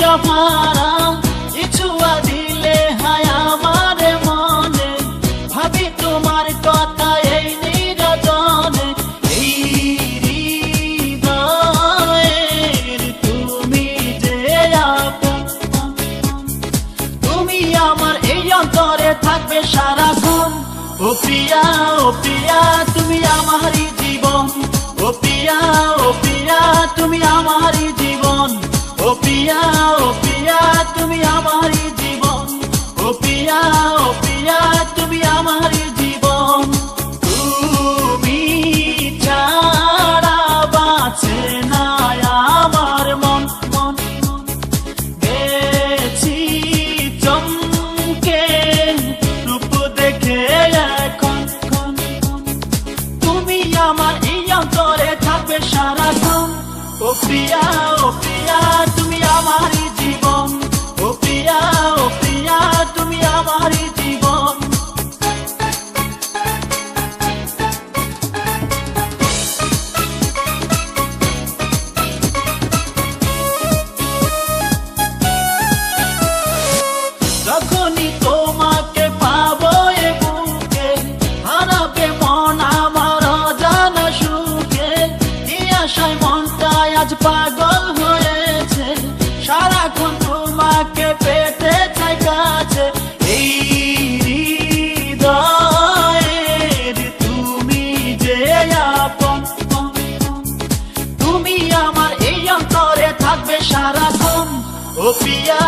অভারা ইছুয়া দিলে হায় আমার মনে ভাবি তোমার কথা এই নিরজনে এই হৃদয়ের তুমি যে আপন তুমি আমার এই অন্তরে থাকবে সারাক্ষণ ও প্রিয়া তুমি আমারই জীবন ও প্রিয়া তুমি আমারই জীবন ও প্রিয়া তুমি আমারই জীবন ও প্রিয়া তুমি আমারই জীবন তুমি ছাড়া বাঁচে না আমার মন গেছি চমকে রূপ দেখে এখন তুমি আমার এই অন্তরে থাকবে সারাক্ষণ ও প্রিয়া তুমি আমারই জীবন ও প্রিয়া তুমি আমারই জীবন যখনই তোমাকে পাবো এ বুকে হারাবে মন আমার অজানা সুখে এই আশায় মনটাই আজ পাগল হয়েছে সারাক্ষণ তোমাকে পেতে চাই কাছে এই হৃদয়ের তুমি যে আপন তুমি আমার এই অন্তরে থাকবে সারাক্ষণ ও প্রিয়া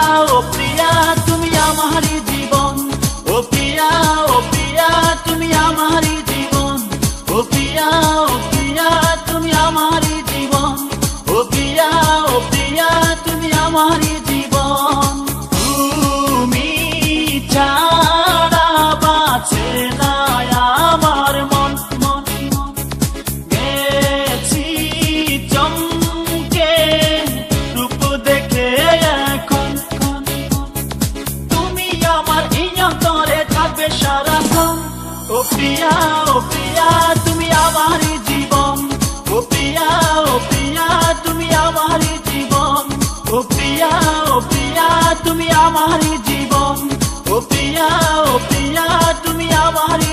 তুমি আমারই জীবন ও প্রিয়া তুমি আমারই জীবন ও প্রিয়া তুমি আমারই জীবন ও প্রিয়া তুমি আমারই জীবন তুমি ছাড়া বাঁচে না আমার মন গেছি চমকে রূপ দেখে এখন তুমি আমার এই অন্তরে থাকবে সারাক্ষণ ও প্রিয়া তুমি আমারই জীবন ও প্রিয়া তুমি আমারই জীবন ও প্রিয়া তুমি আমারই জীবন ও প্রিয়া তুমি আমারই